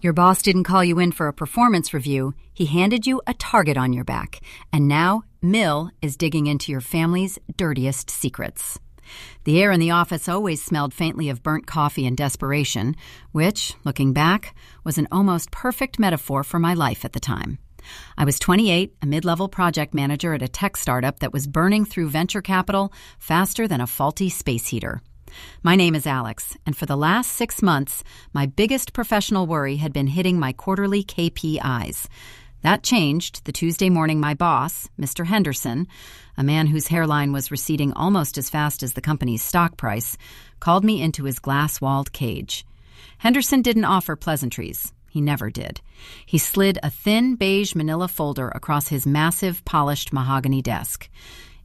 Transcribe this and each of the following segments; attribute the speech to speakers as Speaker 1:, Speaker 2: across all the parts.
Speaker 1: Your boss didn't call you in for a performance review. He handed you a target on your back. And now, Mill is digging into your family's dirtiest secrets. The air in the office always smelled faintly of burnt coffee and desperation, which, looking back, was an almost perfect metaphor for my life at the time. I was 28, a mid-level project manager at a tech startup that was burning through venture capital faster than a faulty space heater. My name is Alex, and for the last 6 months, my biggest professional worry had been hitting my quarterly KPIs. That changed the Tuesday morning my boss, Mr. Henderson, a man whose hairline was receding almost as fast as the company's stock price, called me into his glass-walled cage. Henderson didn't offer pleasantries. He never did. He slid a thin beige manila folder across his massive, polished mahogany desk.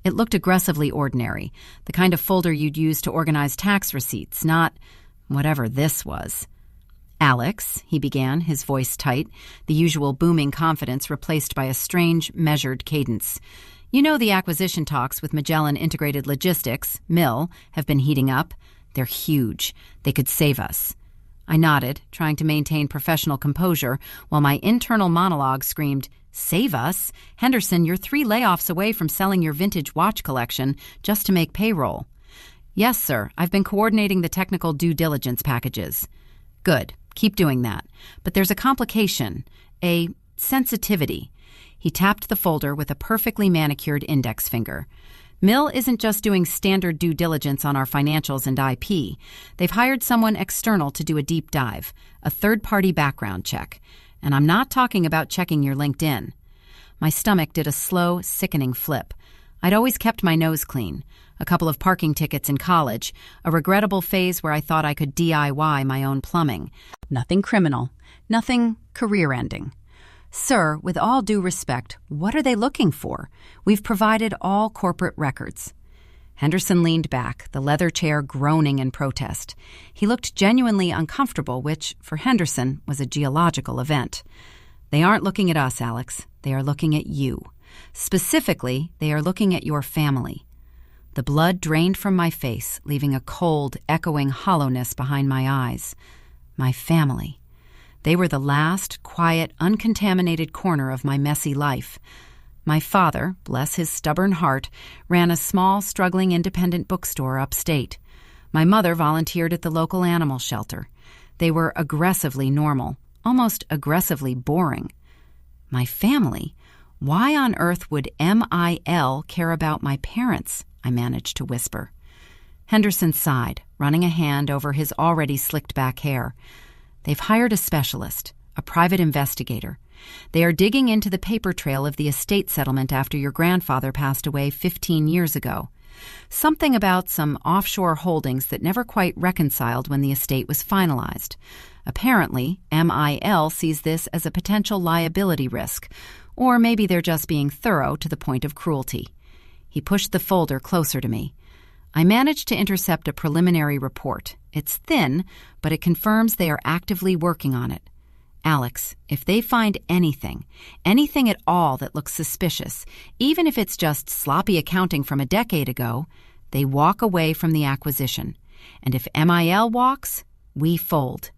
Speaker 1: It looked aggressively ordinary, the kind of folder you'd use to organize tax receipts, not whatever this was. "Alex," he began, his voice tight, the usual booming confidence replaced by a strange, measured cadence. "You know the acquisition talks with Magellan Integrated Logistics, Mill, have been heating up. They're huge. They could save us." I nodded, trying to maintain professional composure, while my internal monologue screamed, "Save us? Henderson, you're 3 layoffs away from selling your vintage watch collection just to make payroll." "Yes, sir. I've been coordinating the technical due diligence packages." "Good. Keep doing that. But there's a complication, a sensitivity." He tapped the folder with a perfectly manicured index finger. "Mill isn't just doing standard due diligence on our financials and IP. They've hired someone external to do a deep dive, a third-party background check. And I'm not talking about checking your LinkedIn." My stomach did a slow, sickening flip. I'd always kept my nose clean. A couple of parking tickets in college, a regrettable phase where I thought I could DIY my own plumbing. Nothing criminal, nothing career-ending. "Sir, with all due respect, what are they looking for? We've provided all corporate records." Henderson leaned back, the leather chair groaning in protest. He looked genuinely uncomfortable, which, for Henderson, was a geological event. "They aren't looking at us, Alex. They are looking at you. Specifically, they are looking at your family." The blood drained from my face, leaving a cold, echoing hollowness behind my eyes. My family. They were the last, quiet, uncontaminated corner of my messy life. My father, bless his stubborn heart, ran a small, struggling independent bookstore upstate. My mother volunteered at the local animal shelter. They were aggressively normal, almost aggressively boring. My family? Why on earth would MIL care about my parents? I managed to whisper. Henderson sighed, running a hand over his already slicked-back hair. "They've hired a specialist, a private investigator. They are digging into the paper trail of the estate settlement after your grandfather passed away 15 years ago. Something about some offshore holdings that never quite reconciled when the estate was finalized. Apparently, MIL sees this as a potential liability risk, or maybe they're just being thorough to the point of cruelty." He pushed the folder closer to me. I managed to intercept a preliminary report. It's thin, but it confirms they are actively working on it. "Alex, if they find anything at all that looks suspicious, even if it's just sloppy accounting from a decade ago, they walk away from the acquisition. And if MIL walks, we fold.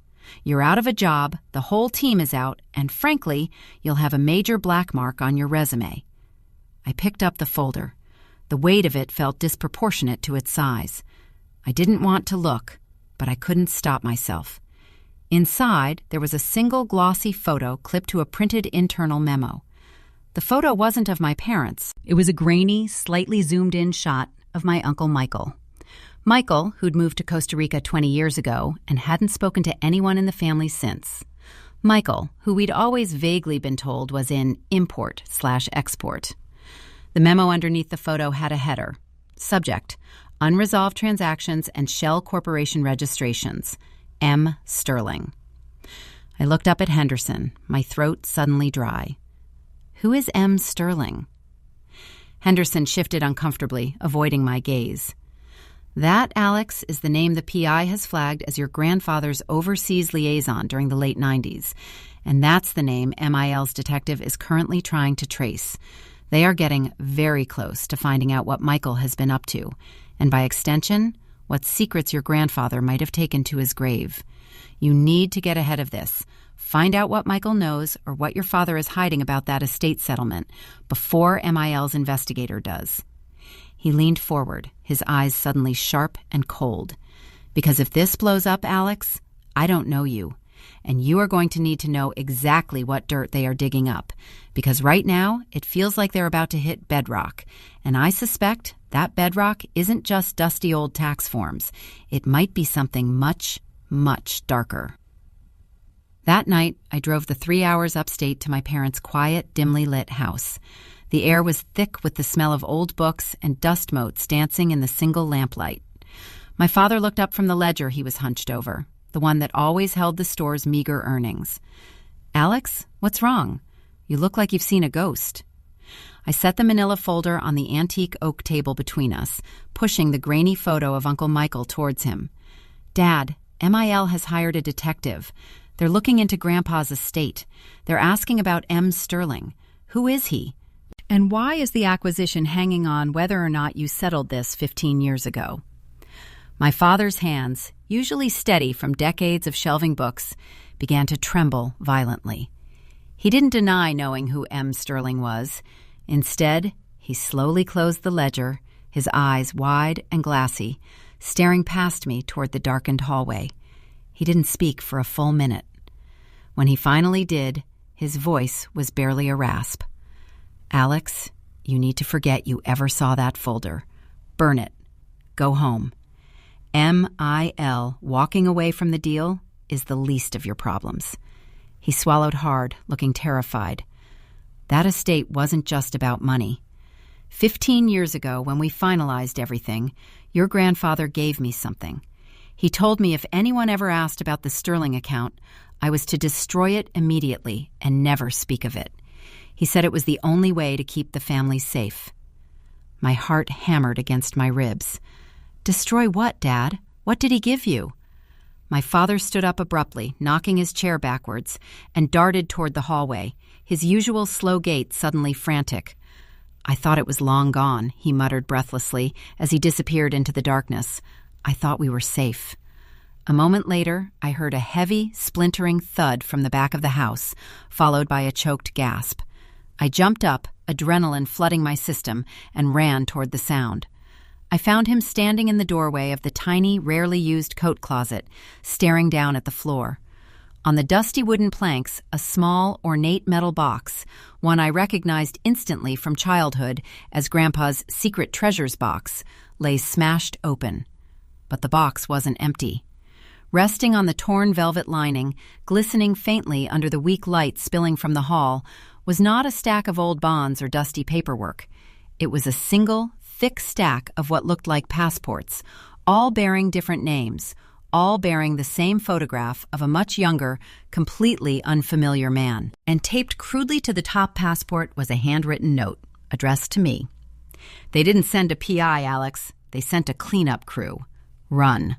Speaker 1: You're out of a job, the whole team is out, and frankly, you'll have a major black mark on your resume." I picked up the folder. The weight of it felt disproportionate to its size. I didn't want to look, but I couldn't stop myself. Inside, there was a single glossy photo clipped to a printed internal memo. The photo wasn't of my parents. It was a grainy, slightly zoomed-in shot of my Uncle Michael. Michael, who'd moved to Costa Rica 20 years ago and hadn't spoken to anyone in the family since. Michael, who we'd always vaguely been told was in import/export. The memo underneath the photo had a header. Subject: Unresolved Transactions and Shell Corporation Registrations. M. Sterling. I looked up at Henderson, my throat suddenly dry. Who is M. Sterling? Henderson shifted uncomfortably, avoiding my gaze. That, Alex, is the name the PI has flagged as your grandfather's overseas liaison during the late 90s. And that's the name MIL's detective is currently trying to trace. They are getting very close to finding out what Michael has been up to, and by extension, what secrets your grandfather might have taken to his grave. You need to get ahead of this. Find out what Michael knows or what your father is hiding about that estate settlement before MIL's investigator does." He leaned forward, his eyes suddenly sharp and cold. "Because if this blows up, Alex, I don't know you, and you are going to need to know exactly what dirt they are digging up, because right now it feels like they're about to hit bedrock, and I suspect that bedrock isn't just dusty old tax forms. It might be something much, much darker." That night, I drove the 3 hours upstate to my parents' quiet, dimly lit house. The air was thick with the smell of old books and dust motes dancing in the single lamplight. My father looked up from the ledger he was hunched over, the one that always held the store's meager earnings. "Alex, what's wrong? You look like you've seen a ghost." I set the manila folder on the antique oak table between us, pushing the grainy photo of Uncle Michael towards him. "Dad, MIL has hired a detective. They're looking into Grandpa's estate. They're asking about M. Sterling. Who is he? And why is the acquisition hanging on whether or not you settled this 15 years ago?" My father's hands, usually steady from decades of shelving books, began to tremble violently. He didn't deny knowing who M. Sterling was. Instead, he slowly closed the ledger, his eyes wide and glassy, staring past me toward the darkened hallway. He didn't speak for a full minute. When he finally did, his voice was barely a rasp. "Alex, you need to forget you ever saw that folder. Burn it. Go home. MIL walking away from the deal is the least of your problems." He swallowed hard, looking terrified. "That estate wasn't just about money. 15 years ago, when we finalized everything, your grandfather gave me something. He told me if anyone ever asked about the Sterling account, I was to destroy it immediately and never speak of it. He said it was the only way to keep the family safe." My heart hammered against my ribs. "Destroy what, Dad? What did he give you?" My father stood up abruptly, knocking his chair backwards, and darted toward the hallway, his usual slow gait suddenly frantic. "I thought it was long gone," he muttered breathlessly as he disappeared into the darkness. "I thought we were safe." A moment later, I heard a heavy, splintering thud from the back of the house, followed by a choked gasp. I jumped up, adrenaline flooding my system, and ran toward the sound. I found him standing in the doorway of the tiny, rarely used coat closet, staring down at the floor. On the dusty wooden planks, a small, ornate metal box, one I recognized instantly from childhood as Grandpa's secret treasures box, lay smashed open. But the box wasn't empty. Resting on the torn velvet lining, glistening faintly under the weak light spilling from the hall, was not a stack of old bonds or dusty paperwork. It was a single, thick stack of what looked like passports, all bearing different names, all bearing the same photograph of a much younger, completely unfamiliar man. And taped crudely to the top passport was a handwritten note, addressed to me. "They didn't send a PI, Alex. They sent a cleanup crew. Run."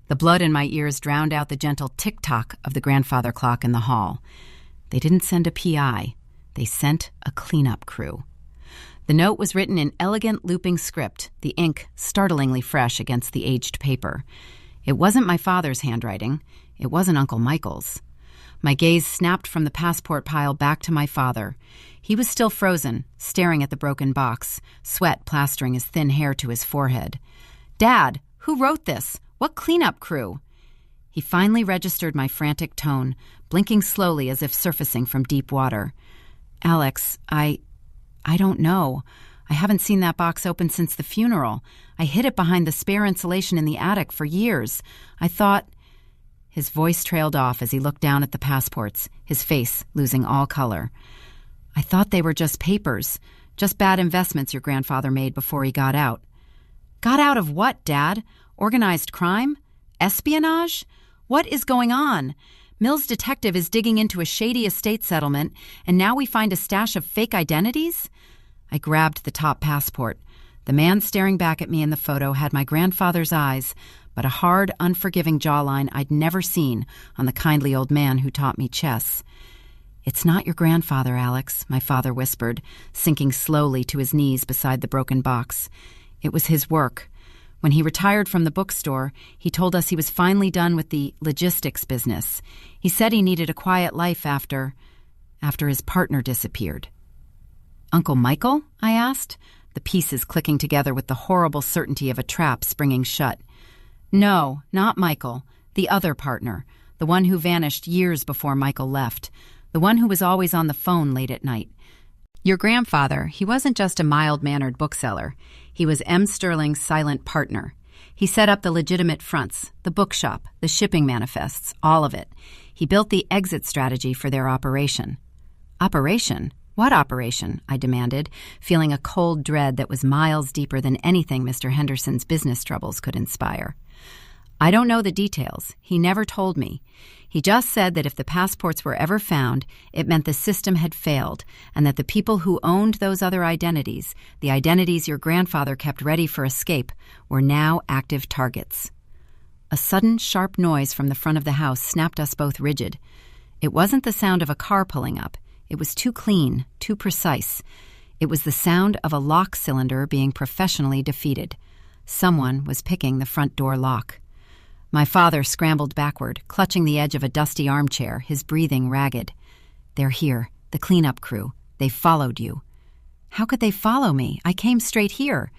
Speaker 1: The blood in my ears drowned out the gentle tick-tock of the grandfather clock in the hall. They didn't send a PI. They sent a cleanup crew. The note was written in elegant looping script, the ink startlingly fresh against the aged paper. It wasn't my father's handwriting. It wasn't Uncle Michael's. My gaze snapped from the passport pile back to my father. He was still frozen, staring at the broken box, sweat plastering his thin hair to his forehead. "Dad, who wrote this? What cleanup crew?" He finally registered my frantic tone, blinking slowly as if surfacing from deep water. "Alex, I don't know. I haven't seen that box open since the funeral. I hid it behind the spare insulation in the attic for years. I thought—" His voice trailed off as he looked down at the passports, his face losing all color. "I thought they were just papers, just bad investments your grandfather made before he got out." "Got out of what, Dad? Organized crime? Espionage? What is going on? Mills' detective is digging into a shady estate settlement, and now we find a stash of fake identities?" I grabbed the top passport. The man staring back at me in the photo had my grandfather's eyes, but a hard, unforgiving jawline I'd never seen on the kindly old man who taught me chess. "It's not your grandfather, Alex," my father whispered, sinking slowly to his knees beside the broken box. "It was his work. When he retired from the bookstore, he told us he was finally done with the logistics business. He said he needed a quiet life after his partner disappeared. Uncle Michael? I asked, the pieces clicking together with the horrible certainty of a trap springing shut. No, not Michael. The other partner. The one who vanished years before Michael left. The one who was always on the phone late at night. Your grandfather, he wasn't just a mild-mannered bookseller. He was M. Sterling's silent partner. He set up the legitimate fronts, the bookshop, the shipping manifests, all of it. He built the exit strategy for their operation. Operation? What operation? I demanded, feeling a cold dread that was miles deeper than anything Mr. Henderson's business troubles could inspire. I don't know the details. He never told me. He just said that if the passports were ever found, it meant the system had failed, and that the people who owned those other identities, the identities your grandfather kept ready for escape, were now active targets. A sudden, sharp noise from the front of the house snapped us both rigid. It wasn't the sound of a car pulling up. It was too clean, too precise. It was the sound of a lock cylinder being professionally defeated. Someone was picking the front door lock. My father scrambled backward, clutching the edge of a dusty armchair, his breathing ragged. They're here, the cleanup crew. They followed you. How could they follow me? I came straight here.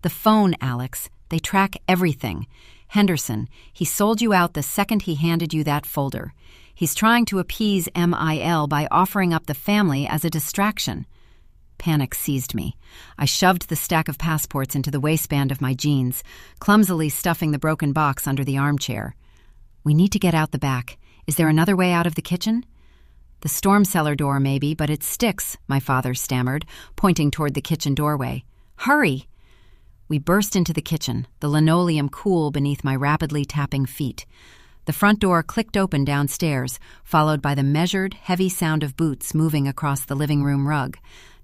Speaker 1: The phone, Alex. They track everything. Henderson, he sold you out the second he handed you that folder. He's trying to appease MIL by offering up the family as a distraction. Panic seized me. I shoved the stack of passports into the waistband of my jeans, clumsily stuffing the broken box under the armchair. We need to get out the back. Is there another way out of the kitchen? The storm cellar door, maybe, but it sticks, my father stammered, pointing toward the kitchen doorway. Hurry! We burst into the kitchen, the linoleum cool beneath my rapidly tapping feet. The front door clicked open downstairs, followed by the measured, heavy sound of boots moving across the living room rug.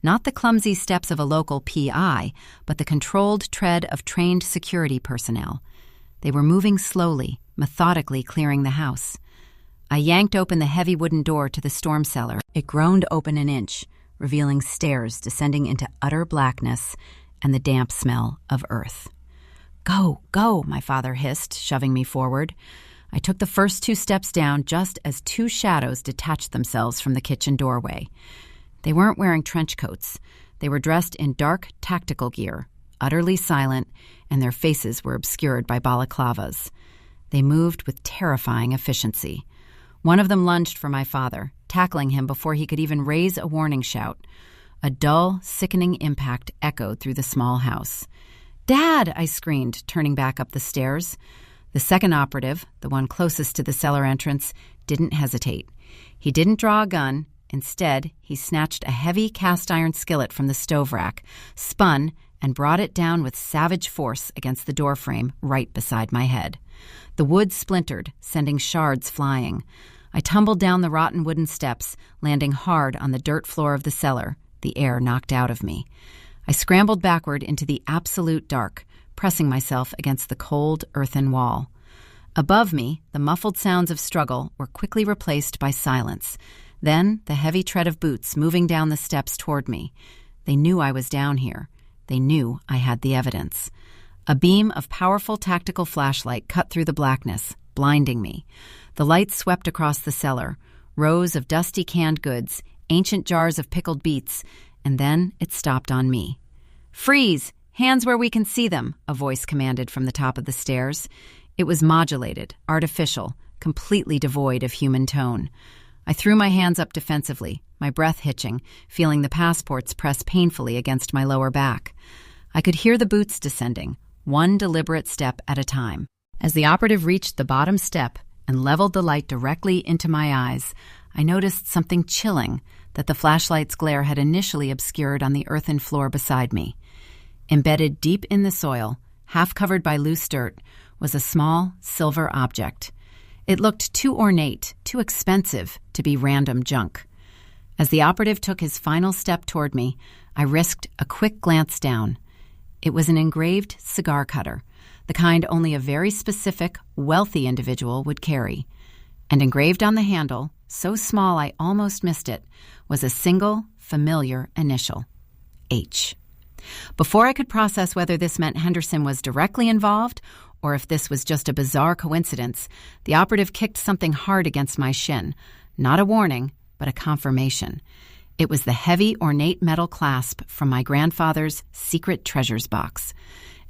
Speaker 1: Not the clumsy steps of a local PI, but the controlled tread of trained security personnel. They were moving slowly, methodically clearing the house. I yanked open the heavy wooden door to the storm cellar. It groaned open an inch, revealing stairs descending into utter blackness and the damp smell of earth. Go, go, my father hissed, shoving me forward. I took the first 2 steps down just as 2 shadows detached themselves from the kitchen doorway. They weren't wearing trench coats. They were dressed in dark tactical gear, utterly silent, and their faces were obscured by balaclavas. They moved with terrifying efficiency. One of them lunged for my father, tackling him before he could even raise a warning shout. A dull, sickening impact echoed through the small house. "Dad!" I screamed, turning back up the stairs. The second operative, the one closest to the cellar entrance, didn't hesitate. He didn't draw a gun. Instead, he snatched a heavy cast-iron skillet from the stove rack, spun, and brought it down with savage force against the doorframe right beside my head. The wood splintered, sending shards flying. I tumbled down the rotten wooden steps, landing hard on the dirt floor of the cellar, the air knocked out of me. I scrambled backward into the absolute dark, pressing myself against the cold earthen wall. Above me, the muffled sounds of struggle were quickly replaced by silence. Then the heavy tread of boots moving down the steps toward me. They knew I was down here. They knew I had the evidence. A beam of powerful tactical flashlight cut through the blackness, blinding me. The light swept across the cellar, rows of dusty canned goods, ancient jars of pickled beets, and then it stopped on me. "Freeze! Hands where we can see them," a voice commanded from the top of the stairs. It was modulated, artificial, completely devoid of human tone. I threw my hands up defensively, my breath hitching, feeling the passports press painfully against my lower back. I could hear the boots descending, one deliberate step at a time. As the operative reached the bottom step and leveled the light directly into my eyes, I noticed something chilling that the flashlight's glare had initially obscured on the earthen floor beside me. Embedded deep in the soil, half covered by loose dirt, was a small, silver object. It looked too ornate, too expensive to be random junk. As the operative took his final step toward me, I risked a quick glance down. It was an engraved cigar cutter, the kind only a very specific, wealthy individual would carry. And engraved on the handle, so small I almost missed it, was a single, familiar initial. H. Before I could process whether this meant Henderson was directly involved or if this was just a bizarre coincidence, the operative kicked something hard against my shin. Not a warning, but a confirmation. It was the heavy, ornate metal clasp from my grandfather's secret treasures box.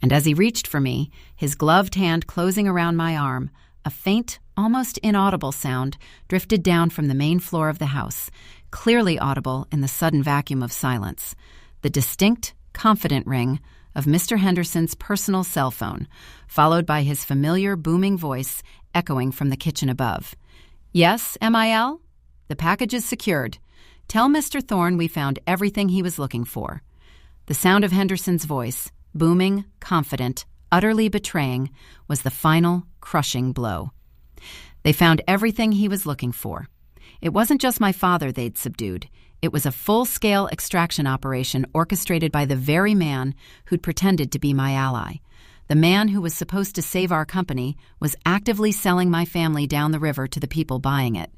Speaker 1: And as he reached for me, his gloved hand closing around my arm, a faint, almost inaudible sound drifted down from the main floor of the house, clearly audible in the sudden vacuum of silence. The distinct, confident ring of Mr. Henderson's personal cell phone, followed by his familiar booming voice echoing from the kitchen above. "Yes, MIL? The package is secured. Tell Mr. Thorne we found everything he was looking for." The sound of Henderson's voice, booming, confident, utterly betraying, was the final, crushing blow. They found everything he was looking for. It wasn't just my father they'd subdued. It was a full-scale extraction operation orchestrated by the very man who'd pretended to be my ally. The man who was supposed to save our company was actively selling my family down the river to the people buying it.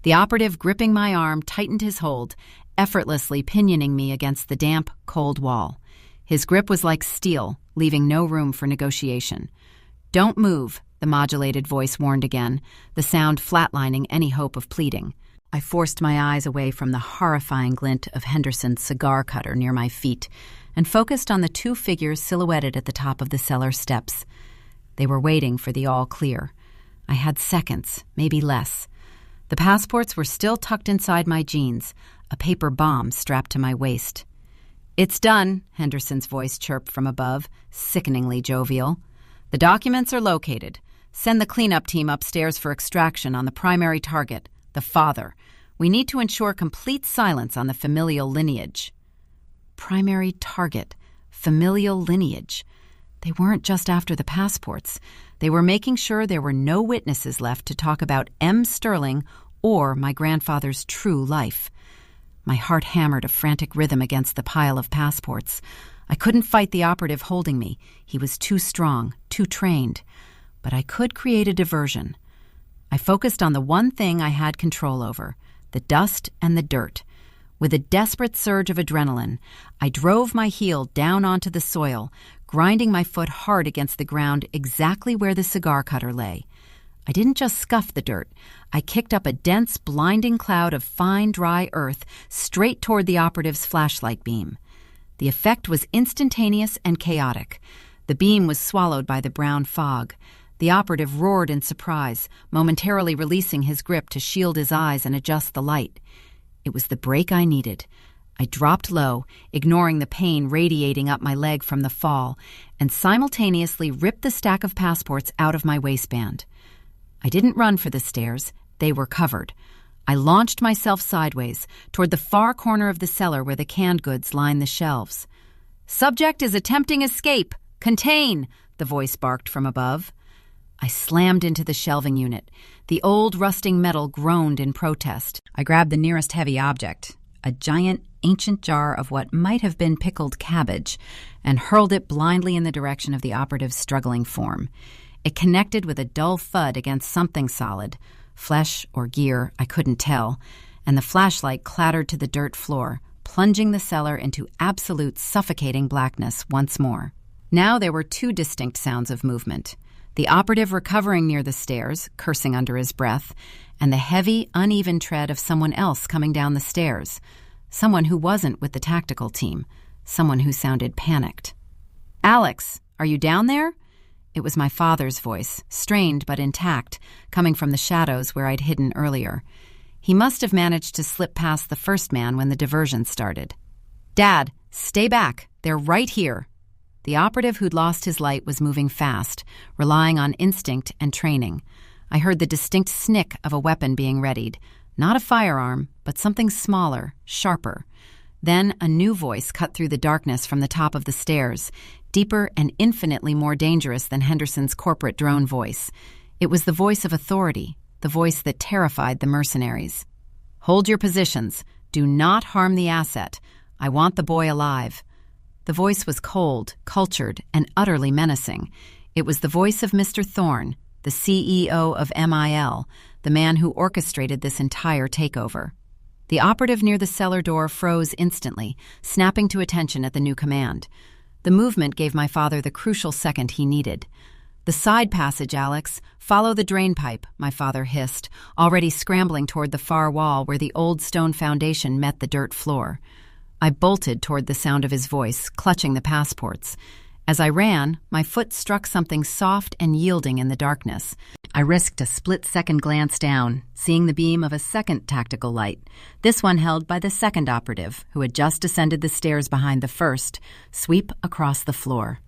Speaker 1: The operative gripping my arm tightened his hold, effortlessly pinioning me against the damp, cold wall. His grip was like steel, leaving no room for negotiation. "Don't move," the modulated voice warned again, the sound flatlining any hope of pleading. I forced my eyes away from the horrifying glint of Henderson's cigar cutter near my feet and focused on the two figures silhouetted at the top of the cellar steps. They were waiting for the all clear. I had seconds, maybe less. The passports were still tucked inside my jeans, a paper bomb strapped to my waist. "It's done," Henderson's voice chirped from above, sickeningly jovial. "The documents are located. Send the cleanup team upstairs for extraction on the primary target, the father. We need to ensure complete silence on the familial lineage." Primary target, familial lineage. They weren't just after the passports. They were making sure there were no witnesses left to talk about M. Sterling or my grandfather's true life. My heart hammered a frantic rhythm against the pile of passports. I couldn't fight the operative holding me. He was too strong, too trained. But I could create a diversion. I focused on the one thing I had control over, the dust and the dirt. With a desperate surge of adrenaline, I drove my heel down onto the soil, grinding my foot hard against the ground exactly where the cigar cutter lay. I didn't just scuff the dirt. I kicked up a dense, blinding cloud of fine, dry earth straight toward the operative's flashlight beam. The effect was instantaneous and chaotic. The beam was swallowed by the brown fog. The operative roared in surprise, momentarily releasing his grip to shield his eyes and adjust the light. It was the break I needed. I dropped low, ignoring the pain radiating up my leg from the fall, and simultaneously ripped the stack of passports out of my waistband. I didn't run for the stairs. They were covered. I launched myself sideways, toward the far corner of the cellar where the canned goods lined the shelves. "Subject is attempting escape. Contain!" the voice barked from above. I slammed into the shelving unit. The old, rusting metal groaned in protest. I grabbed the nearest heavy object, a giant, ancient jar of what might have been pickled cabbage, and hurled it blindly in the direction of the operative's struggling form. It connected with a dull thud against something solid, flesh or gear, I couldn't tell, and the flashlight clattered to the dirt floor, plunging the cellar into absolute suffocating blackness once more. Now there were two distinct sounds of movement. The operative recovering near the stairs, cursing under his breath, and the heavy, uneven tread of someone else coming down the stairs. Someone who wasn't with the tactical team. Someone who sounded panicked. "Alex, are you down there?" It was my father's voice, strained but intact, coming from the shadows where I'd hidden earlier. He must have managed to slip past the first man when the diversion started. "Dad, stay back. They're right here." The operative who'd lost his light was moving fast, relying on instinct and training. I heard the distinct snick of a weapon being readied. Not a firearm, but something smaller, sharper. Then a new voice cut through the darkness from the top of the stairs, deeper and infinitely more dangerous than Henderson's corporate drone voice. It was the voice of authority, the voice that terrified the mercenaries. "Hold your positions. Do not harm the asset. I want the boy alive." The voice was cold, cultured, and utterly menacing. It was the voice of Mr. Thorne, the CEO of MIL, the man who orchestrated this entire takeover. The operative near the cellar door froze instantly, snapping to attention at the new command. The movement gave my father the crucial second he needed. "The side passage, Alex. Follow the drain pipe," my father hissed, already scrambling toward the far wall where the old stone foundation met the dirt floor. I bolted toward the sound of his voice, clutching the passports. As I ran, my foot struck something soft and yielding in the darkness. I risked a split-second glance down, seeing the beam of a second tactical light, this one held by the second operative, who had just descended the stairs behind the first, sweep across the floor.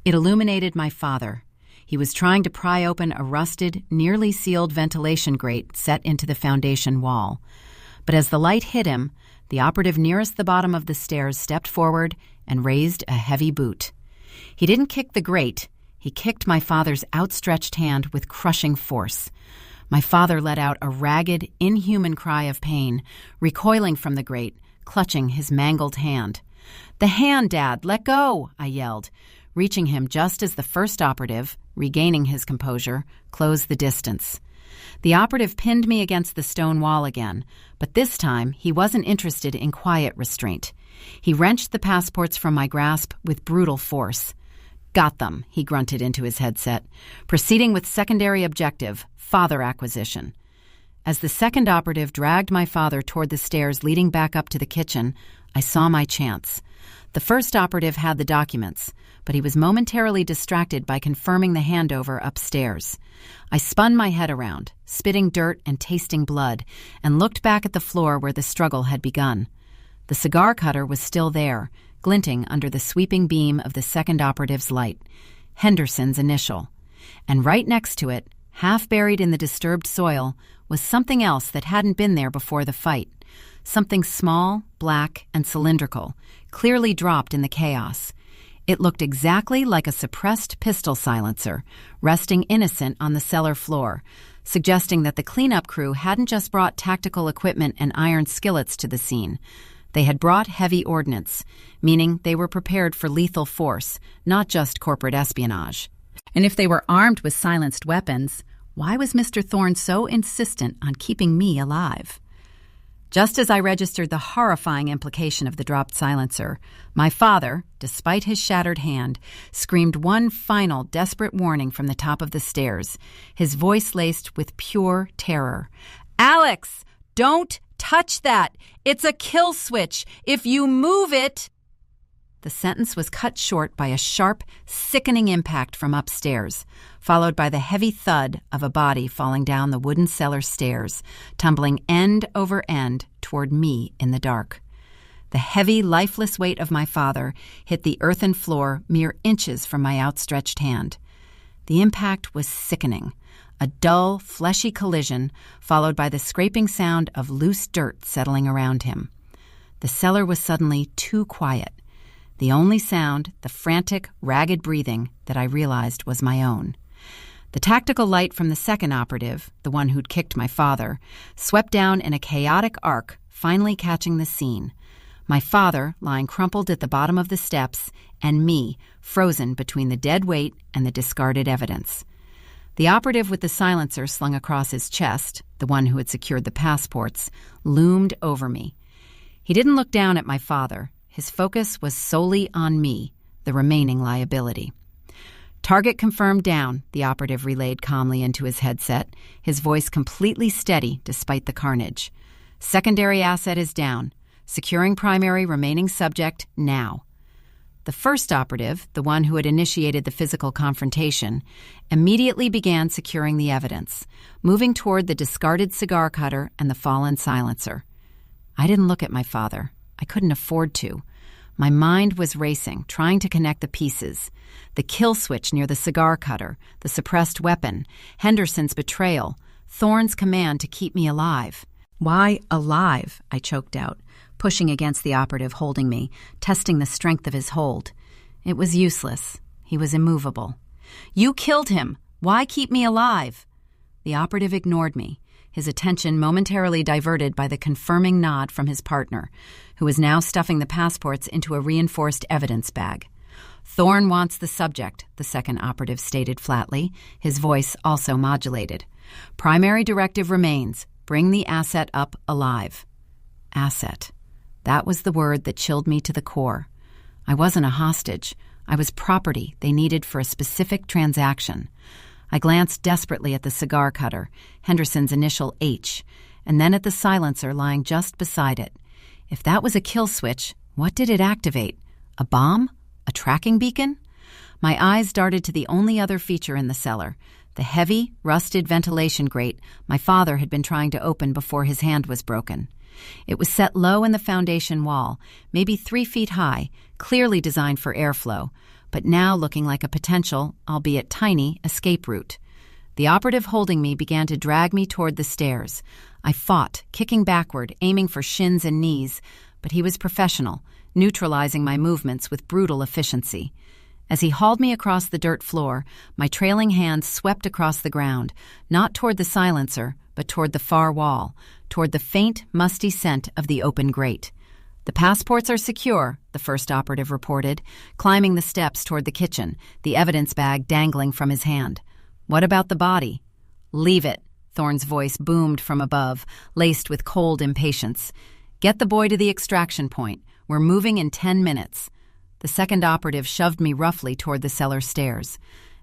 Speaker 1: It illuminated my father. He was trying to pry open a rusted, nearly sealed ventilation grate set into the foundation wall. But as the light hit him, the operative nearest the bottom of the stairs stepped forward and raised a heavy boot. He didn't kick the grate. He kicked my father's outstretched hand with crushing force. My father let out a ragged, inhuman cry of pain, recoiling from the grate, clutching his mangled hand. "The hand, Dad! Let go!" I yelled, reaching him just as the first operative, regaining his composure, closed the distance. The operative pinned me against the stone wall again, but this time he wasn't interested in quiet restraint. He wrenched the passports from my grasp with brutal force. "Got them," he grunted into his headset, proceeding with secondary objective, father acquisition. As the second operative dragged my father toward the stairs leading back up to the kitchen, I saw my chance. The first operative had the documents, but he was momentarily distracted by confirming the handover upstairs. I spun my head around, spitting dirt and tasting blood, and looked back at the floor where the struggle had begun. The cigar cutter was still there, glinting under the sweeping beam of the second operative's light, Henderson's initial. And right next to it, half buried in the disturbed soil, was something else that hadn't been there before the fight. Something small, black, and cylindrical, clearly dropped in the chaos. It looked exactly like a suppressed pistol silencer, resting innocent on the cellar floor, suggesting that the cleanup crew hadn't just brought tactical equipment and iron skillets to the scene. They had brought heavy ordnance, meaning they were prepared for lethal force, not just corporate espionage. And if they were armed with silenced weapons, why was Mr. Thorne so insistent on keeping me alive? Just as I registered the horrifying implication of the dropped silencer, my father, despite his shattered hand, screamed one final desperate warning from the top of the stairs, his voice laced with pure terror. "Alex, don't touch that! It's a kill switch! If you move it—" The sentence was cut short by a sharp, sickening impact from upstairs, followed by the heavy thud of a body falling down the wooden cellar stairs, tumbling end over end toward me in the dark. The heavy, lifeless weight of my father hit the earthen floor mere inches from my outstretched hand. The impact was sickening, a dull, fleshy collision followed by the scraping sound of loose dirt settling around him. The cellar was suddenly too quiet. The only sound, the frantic, ragged breathing that I realized was my own. The tactical light from the second operative, the one who'd kicked my father, swept down in a chaotic arc, finally catching the scene. My father lying crumpled at the bottom of the steps, and me frozen between the dead weight and the discarded evidence. The operative with the silencer slung across his chest, the one who had secured the passports, loomed over me. He didn't look down at my father. His focus was solely on me, the remaining liability. "Target confirmed down," the operative relayed calmly into his headset, his voice completely steady despite the carnage. "Secondary asset is down. Securing primary remaining subject now." The first operative, the one who had initiated the physical confrontation, immediately began securing the evidence, moving toward the discarded cigar cutter and the fallen silencer. I didn't look at my father. I couldn't afford to. My mind was racing, trying to connect the pieces. The kill switch near the cigar cutter, the suppressed weapon, Henderson's betrayal, Thorne's command to keep me alive. "Why alive?" I choked out, pushing against the operative holding me, testing the strength of his hold. It was useless. He was immovable. "You killed him. Why keep me alive?" The operative ignored me, his attention momentarily diverted by the confirming nod from his partner, who was now stuffing the passports into a reinforced evidence bag. "Thorne wants the subject," the second operative stated flatly, his voice also modulated. "Primary directive remains. Bring the asset up alive." Asset. That was the word that chilled me to the core. I wasn't a hostage. I was property they needed for a specific transaction. I glanced desperately at the cigar cutter, Henderson's initial H, and then at the silencer lying just beside it. If that was a kill switch, what did it activate? A bomb? A tracking beacon? My eyes darted to the only other feature in the cellar, the heavy, rusted ventilation grate my father had been trying to open before his hand was broken. It was set low in the foundation wall, maybe 3 feet high, clearly designed for airflow, but now looking like a potential, albeit tiny, escape route. The operative holding me began to drag me toward the stairs. I fought, kicking backward, aiming for shins and knees, but he was professional, neutralizing my movements with brutal efficiency. As he hauled me across the dirt floor, my trailing hand swept across the ground, not toward the silencer, but toward the far wall, toward the faint, musty scent of the open grate. "The passports are secure," the first operative reported, climbing the steps toward the kitchen, the evidence bag dangling from his hand. "What about the body?" "Leave it," Thorne's voice boomed from above, laced with cold impatience. "Get the boy to the extraction point. We're moving in 10 minutes. The second operative shoved me roughly toward the cellar stairs.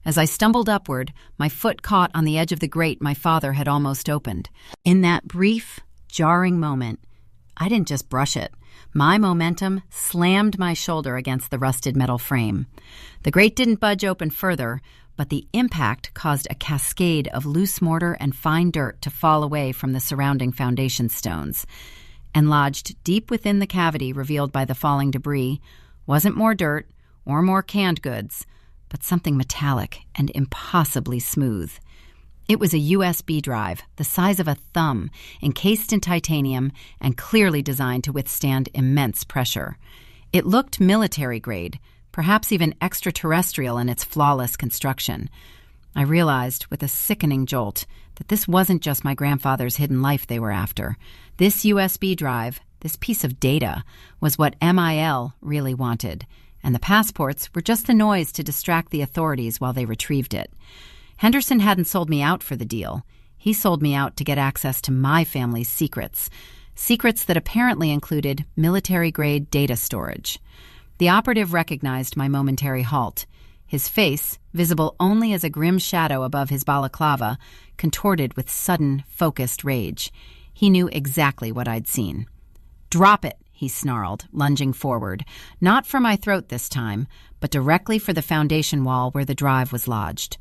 Speaker 1: As I stumbled upward, my foot caught on the edge of the grate my father had almost opened. In that brief, jarring moment, I didn't just brush it. My momentum slammed my shoulder against the rusted metal frame. The grate didn't budge open further, but the impact caused a cascade of loose mortar and fine dirt to fall away from the surrounding foundation stones. And lodged deep within the cavity revealed by the falling debris wasn't more dirt or more canned goods, but something metallic and impossibly smooth. It was a USB drive, the size of a thumb, encased in titanium and clearly designed to withstand immense pressure. It looked military-grade, perhaps even extraterrestrial in its flawless construction. I realized, with a sickening jolt, that this wasn't just my grandfather's hidden life they were after. This USB drive, this piece of data, was what MIL really wanted, and the passports were just the noise to distract the authorities while they retrieved it. Henderson hadn't sold me out for the deal. He sold me out to get access to my family's secrets. Secrets that apparently included military-grade data storage. The operative recognized my momentary halt. His face, visible only as a grim shadow above his balaclava, contorted with sudden, focused rage. He knew exactly what I'd seen. "Drop it," he snarled, lunging forward, not for my throat this time, but directly for the foundation wall where the drive was lodged.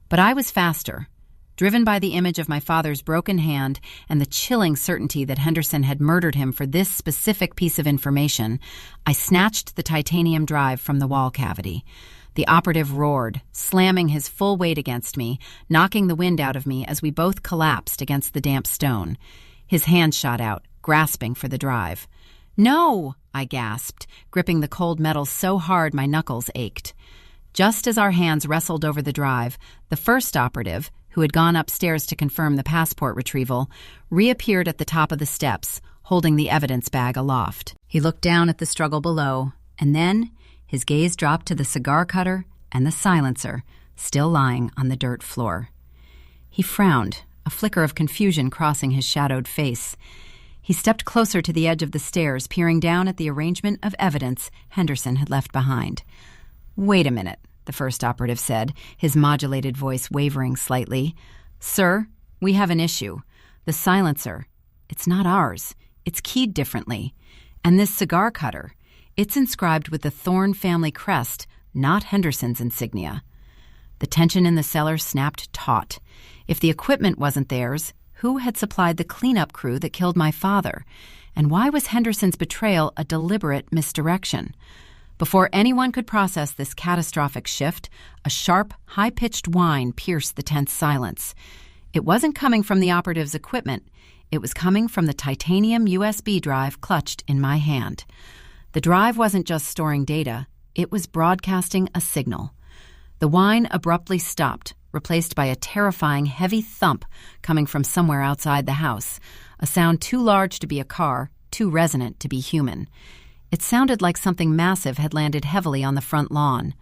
Speaker 1: But I was faster. Driven by the image of my father's broken hand and the chilling certainty that Henderson had murdered him for this specific piece of information, I snatched the titanium drive from the wall cavity. The operative roared, slamming his full weight against me, knocking the wind out of me as we both collapsed against the damp stone. His hand shot out, grasping for the drive. "No!" I gasped, gripping the cold metal so hard my knuckles ached. Just as our hands wrestled over the drive, the first operative, who had gone upstairs to confirm the passport retrieval, reappeared at the top of the steps, holding the evidence bag aloft. He looked down at the struggle below, and then his gaze dropped to the cigar cutter and the silencer, still lying on the dirt floor. He frowned, a flicker of confusion crossing his shadowed face. He stepped closer to the edge of the stairs, peering down at the arrangement of evidence Henderson had left behind. "Wait a minute," the first operative said, his modulated voice wavering slightly. "Sir, we have an issue. The silencer, it's not ours. It's keyed differently. And this cigar cutter, it's inscribed with the Thorne family crest, not Henderson's insignia." The tension in the cellar snapped taut. If the equipment wasn't theirs, who had supplied the cleanup crew that killed my father? And why was Henderson's betrayal a deliberate misdirection? Before anyone could process this catastrophic shift, a sharp, high-pitched whine pierced the tense silence. It wasn't coming from the operative's equipment. It was coming from the titanium USB drive clutched in my hand. The drive wasn't just storing data. It was broadcasting a signal. The whine abruptly stopped, replaced by a terrifying, heavy thump coming from somewhere outside the house, a sound too large to be a car, too resonant to be human. It sounded like something massive had landed heavily on the front lawn.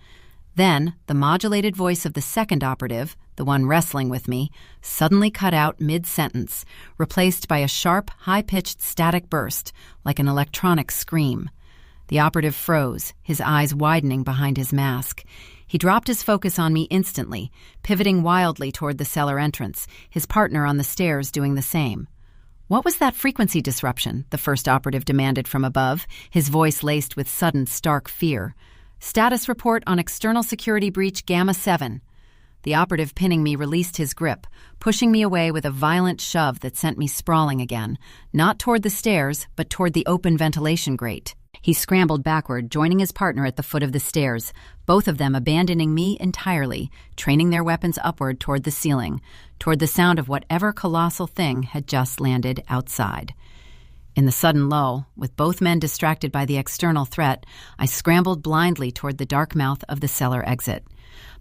Speaker 1: Then, the modulated voice of the second operative, the one wrestling with me, suddenly cut out mid-sentence, replaced by a sharp, high-pitched static burst, like an electronic scream. The operative froze, his eyes widening behind his mask. He dropped his focus on me instantly, pivoting wildly toward the cellar entrance, his partner on the stairs doing the same. "What was that frequency disruption?" the first operative demanded from above, his voice laced with sudden, stark fear. "Status report on external security breach Gamma 7. The operative pinning me released his grip, pushing me away with a violent shove that sent me sprawling again, not toward the stairs, but toward the open ventilation grate. He scrambled backward, joining his partner at the foot of the stairs, both of them abandoning me entirely, training their weapons upward toward the ceiling, toward the sound of whatever colossal thing had just landed outside. In the sudden lull, with both men distracted by the external threat, I scrambled blindly toward the dark mouth of the cellar exit.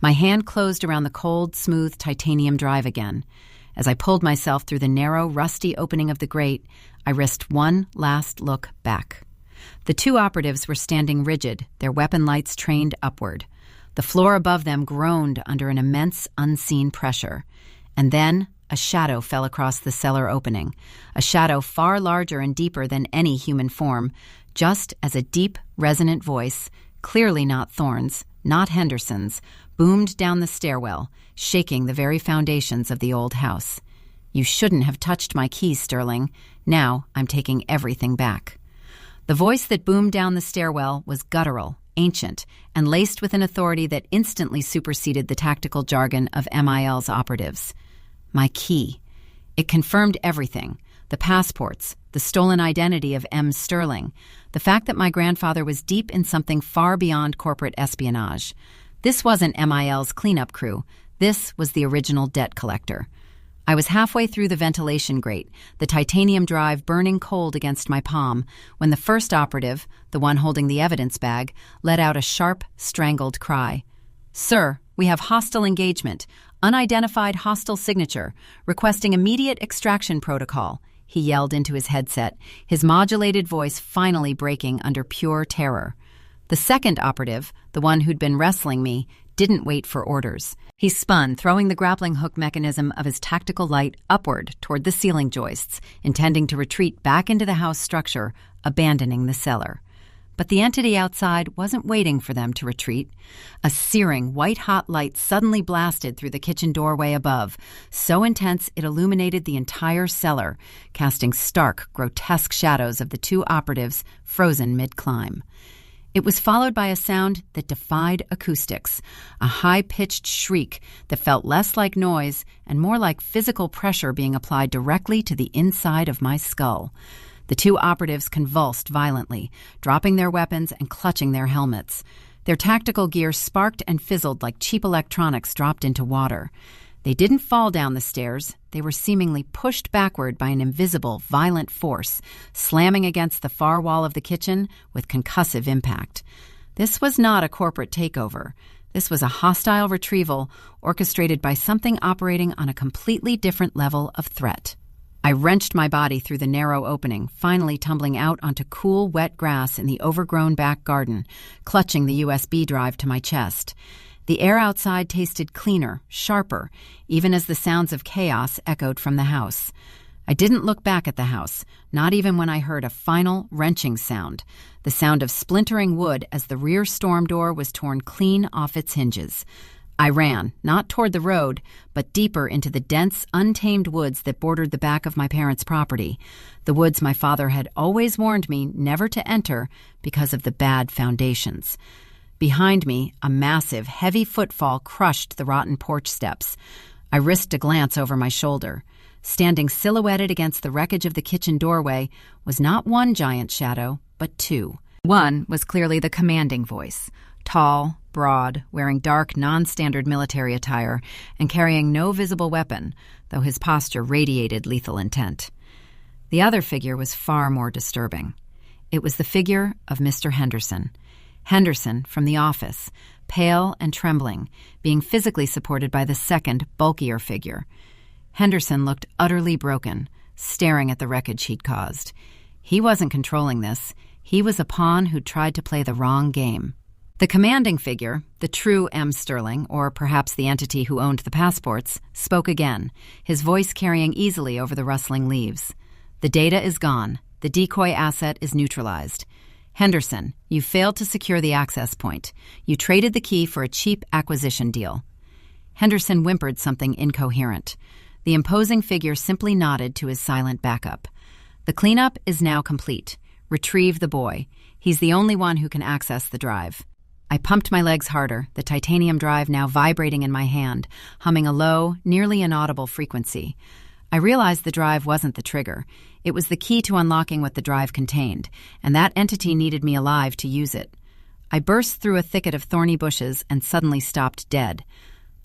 Speaker 1: My hand closed around the cold, smooth titanium drive again. As I pulled myself through the narrow, rusty opening of the grate, I risked one last look back. The two operatives were standing rigid, their weapon lights trained upward. The floor above them groaned under an immense, unseen pressure. And then a shadow fell across the cellar opening, a shadow far larger and deeper than any human form, just as a deep, resonant voice, clearly not Thorne's, not Henderson's, boomed down the stairwell, shaking the very foundations of the old house. "You shouldn't have touched my keys, Sterling. Now I'm taking everything back." The voice that boomed down the stairwell was guttural, ancient, and laced with an authority that instantly superseded the tactical jargon of MIL's operatives. My key. It confirmed everything: the passports, the stolen identity of M. Sterling, the fact that my grandfather was deep in something far beyond corporate espionage. This wasn't MIL's cleanup crew. This was the original debt collector. I was halfway through the ventilation grate, the titanium drive burning cold against my palm, when the first operative, the one holding the evidence bag, let out a sharp, strangled cry. "Sir, we have hostile engagement. Unidentified hostile signature. Requesting immediate extraction protocol," he yelled into his headset, his modulated voice finally breaking under pure terror. The second operative, the one who'd been wrestling me, didn't wait for orders. He spun, throwing the grappling hook mechanism of his tactical light upward toward the ceiling joists, intending to retreat back into the house structure, abandoning the cellar. But the entity outside wasn't waiting for them to retreat. A searing, white-hot light suddenly blasted through the kitchen doorway above, so intense it illuminated the entire cellar, casting stark, grotesque shadows of the two operatives frozen mid-climb. It was followed by a sound that defied acoustics, a high-pitched shriek that felt less like noise and more like physical pressure being applied directly to the inside of my skull. The two operatives convulsed violently, dropping their weapons and clutching their helmets. Their tactical gear sparked and fizzled like cheap electronics dropped into water. They didn't fall down the stairs. They were seemingly pushed backward by an invisible, violent force, slamming against the far wall of the kitchen with concussive impact. This was not a corporate takeover. This was a hostile retrieval orchestrated by something operating on a completely different level of threat. I wrenched my body through the narrow opening, finally tumbling out onto cool, wet grass in the overgrown back garden, clutching the USB drive to my chest. The air outside tasted cleaner, sharper, even as the sounds of chaos echoed from the house. I didn't look back at the house, not even when I heard a final, wrenching sound, the sound of splintering wood as the rear storm door was torn clean off its hinges. I ran, not toward the road, but deeper into the dense, untamed woods that bordered the back of my parents' property, the woods my father had always warned me never to enter because of the bad foundations. Behind me, a massive, heavy footfall crushed the rotten porch steps. I risked a glance over my shoulder. Standing silhouetted against the wreckage of the kitchen doorway was not one giant shadow, but two. One was clearly the commanding voice, tall, broad, wearing dark, non-standard military attire, and carrying no visible weapon, though his posture radiated lethal intent. The other figure was far more disturbing. It was the figure of Mr. Henderson. Henderson from the office, pale and trembling, being physically supported by the second, bulkier figure. Henderson looked utterly broken, staring at the wreckage he'd caused. He wasn't controlling this. He was a pawn who'd tried to play the wrong game. The commanding figure, the true M. Sterling, or perhaps the entity who owned the passports, spoke again, his voice carrying easily over the rustling leaves. The data is gone. The decoy asset is neutralized. Henderson, you failed to secure the access point. You traded the key for a cheap acquisition deal. Henderson whimpered something incoherent. The imposing figure simply nodded to his silent backup. The cleanup is now complete. Retrieve the boy. He's the only one who can access the drive. I pumped my legs harder, the titanium drive now vibrating in my hand, humming a low, nearly inaudible frequency. I realized the drive wasn't the trigger. It was the key to unlocking what the drive contained, and that entity needed me alive to use it. I burst through a thicket of thorny bushes and suddenly stopped dead.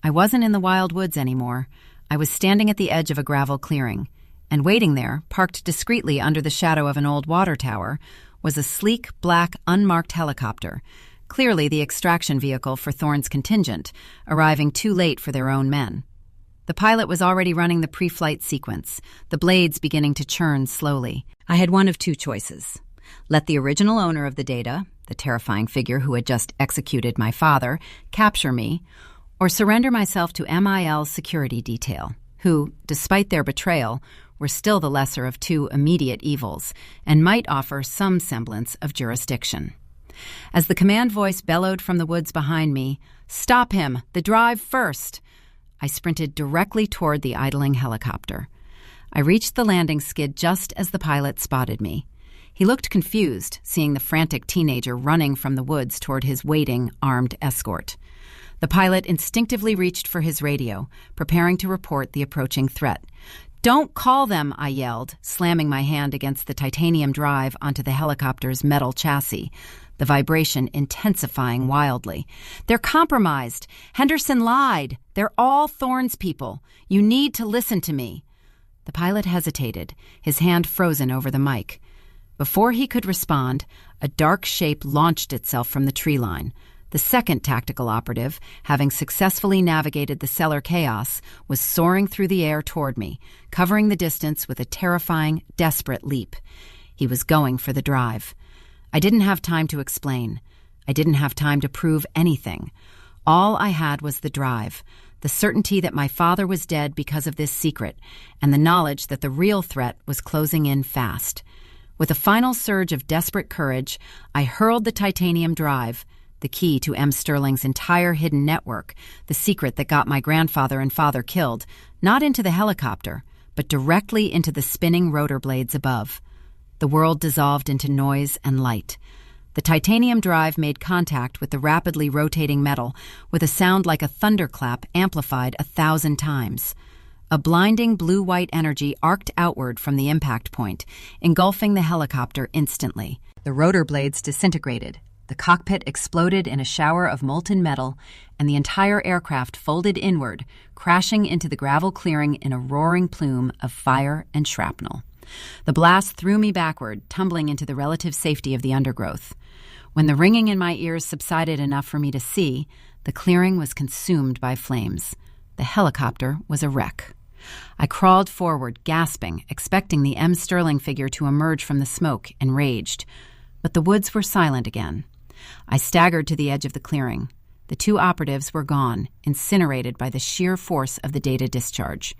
Speaker 1: I wasn't in the wild woods anymore. I was standing at the edge of a gravel clearing, and waiting there, parked discreetly under the shadow of an old water tower, was a sleek, black, unmarked helicopter, clearly the extraction vehicle for Thorne's contingent, arriving too late for their own men. The pilot was already running the pre-flight sequence, the blades beginning to churn slowly. I had one of two choices. Let the original owner of the data, the terrifying figure who had just executed my father, capture me, or surrender myself to MIL's security detail, who, despite their betrayal, were still the lesser of two immediate evils and might offer some semblance of jurisdiction. As the command voice bellowed from the woods behind me, "Stop him! The drive first!" I sprinted directly toward the idling helicopter. I reached the landing skid just as the pilot spotted me. He looked confused, seeing the frantic teenager running from the woods toward his waiting, armed escort. The pilot instinctively reached for his radio, preparing to report the approaching threat. "Don't call them," I yelled, slamming my hand against the titanium drive onto the helicopter's metal chassis, the vibration intensifying wildly. "They're compromised. Henderson lied. They're all Thorne's people. You need to listen to me." The pilot hesitated, his hand frozen over the mic. Before he could respond, a dark shape launched itself from the tree line. The second tactical operative, having successfully navigated the cellar chaos, was soaring through the air toward me, covering the distance with a terrifying, desperate leap. He was going for the drive. I didn't have time to explain. I didn't have time to prove anything. All I had was the drive, the certainty that my father was dead because of this secret, and the knowledge that the real threat was closing in fast. With a final surge of desperate courage, I hurled the titanium drive, the key to M. Sterling's entire hidden network, the secret that got my grandfather and father killed, not into the helicopter, but directly into the spinning rotor blades above. The world dissolved into noise and light. The titanium drive made contact with the rapidly rotating metal with a sound like a thunderclap amplified 1,000 times. A blinding blue-white energy arced outward from the impact point, engulfing the helicopter instantly. The rotor blades disintegrated. The cockpit exploded in a shower of molten metal, and the entire aircraft folded inward, crashing into the gravel clearing in a roaring plume of fire and shrapnel. The blast threw me backward, tumbling into the relative safety of the undergrowth. When the ringing in my ears subsided enough for me to see, the clearing was consumed by flames. The helicopter was a wreck. I crawled forward, gasping, expecting the M. Sterling figure to emerge from the smoke, enraged. But the woods were silent again. I staggered to the edge of the clearing. The two operatives were gone, incinerated by the sheer force of the data discharge.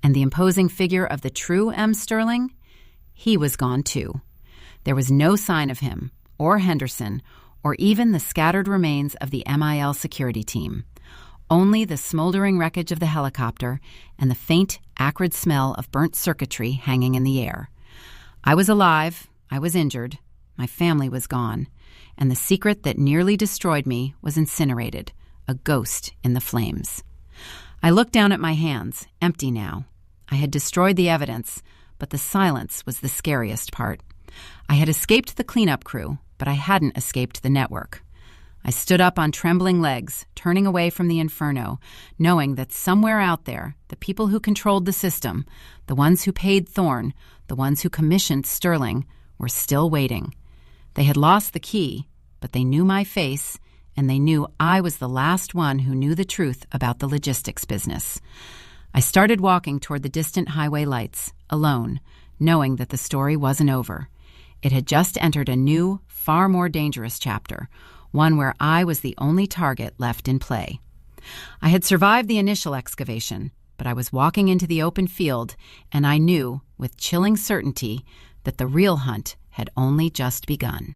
Speaker 1: And the imposing figure of the true M. Sterling? He was gone too. There was no sign of him, or Henderson, or even the scattered remains of the MIL security team. Only the smoldering wreckage of the helicopter and the faint, acrid smell of burnt circuitry hanging in the air. I was alive, I was injured, my family was gone, and the secret that nearly destroyed me was incinerated, a ghost in the flames. I looked down at my hands, empty now. I had destroyed the evidence, but the silence was the scariest part. I had escaped the cleanup crew, but I hadn't escaped the network. I stood up on trembling legs, turning away from the inferno, knowing that somewhere out there, the people who controlled the system, the ones who paid Thorne, the ones who commissioned Sterling, were still waiting. They had lost the key, but they knew my face, and they knew I was the last one who knew the truth about the logistics business. I started walking toward the distant highway lights, alone, knowing that the story wasn't over. It had just entered a new, far more dangerous chapter, one where I was the only target left in play. I had survived the initial excavation, but I was walking into the open field, and I knew, with chilling certainty, that the real hunt had only just begun.